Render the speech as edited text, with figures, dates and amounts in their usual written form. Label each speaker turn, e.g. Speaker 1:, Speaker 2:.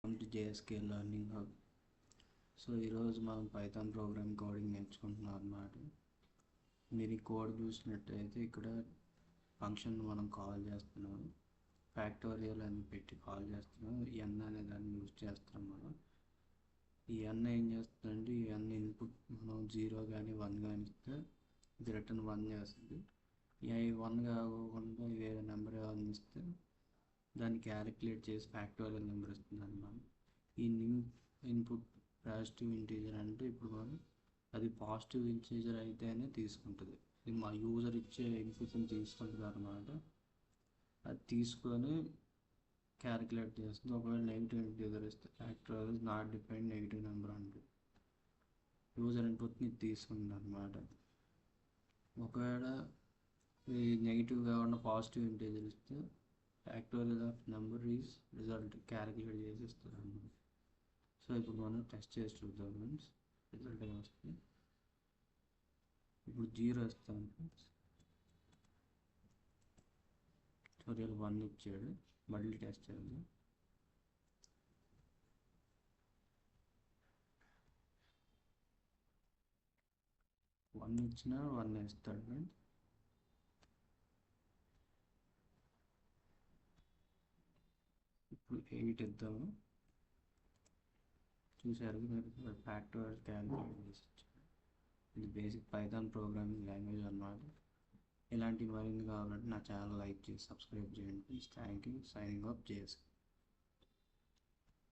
Speaker 1: Welcome to JSK learning hub. So ఈరోజు మనం Python program coding నేర్చుకుంటున్నాం అన్నమాట. మీరు ఈ కోడ్ చూసినట్టయితే ఇక్కడ ఫంక్షన్ మనం కాల్ చేస్తున్నాం, ఫ్యాక్టోరియల్ అని పెట్టి కాల్ చేస్తున్నాం. ఎన్ అనే దాన్ని యూజ్ చేస్తున్నాం మనం. ఈ ఎన్ ఏం చేస్తుందంటే ఈ ఎన్ ఇన్పుట్ మనం 0 కానీ 1 కానీ ఇస్తే ఇది రిటర్న్ 1 చేస్తుంది. ఈ 1 కాకుండా వేరే నెంబర్ ఏమైనా ఇస్తే దాన్ని క్యాలిక్యులేట్ చేసి ఫ్యాక్టోరియల్ నెంబర్ ఇస్తుంది అన్నమాట. ఈ ఇన్పుట్ పాజిటివ్ ఇంటీజర్ అంటే ఇప్పుడు మనం అది పాజిటివ్ ఇంటీజర్ అయితేనే తీసుకుంటుంది. ఇది మా యూజర్ ఇచ్చే ఇన్పుట్ని తీసుకుంటుంది అన్నమాట. అది తీసుకొని క్యాలిక్యులేట్ చేస్తుంది. ఒకవేళ నెగిటివ్ ఇంటీజర్ ఇస్తే factorial not define negative number అంటే యూజర్ ఇన్పుట్ని తీసుకుంటుంది అన్నమాట. ఒకవేళ ఈ నెగిటివ్ కాకుండా పాజిటివ్ ఇంటీజర్ ఇస్తే factorial of number is result calculate చేసి ఇస్తుంది అన్నమాట. సో ఇప్పుడు మనం టెస్ట్ చేసి చూద్దాం ఫ్రెండ్స్, రిజల్ట్ ఏమి వస్తుంది. ఇప్పుడు 0 ఇస్తాను ఫ్రెండ్స్, ట్యూటోరియల్ 1 ఇచ్చాడు. మళ్ళీ టెస్ట్ చేద్దాం. వన్ ఇచ్చినా 1 ఇస్తాడు ఫ్రెండ్స్. ఇప్పుడు 8 ఇద్దాము. చూసారు మీరు ఫ్యాక్టోరియల్ క్యాలిక్యులేట్ చేసి ఇచ్చాడు. ఇది బేసిక్ పైథాన్ ప్రోగ్రామింగ్ లాంగ్వేజ్ అన్నమాట. ఇలాంటి మరిన్ని కావాలంటే నా ఛానల్ లైక్ చేసి సబ్స్క్రైబ్ చేయండి please. Thank you. Signing off JSK.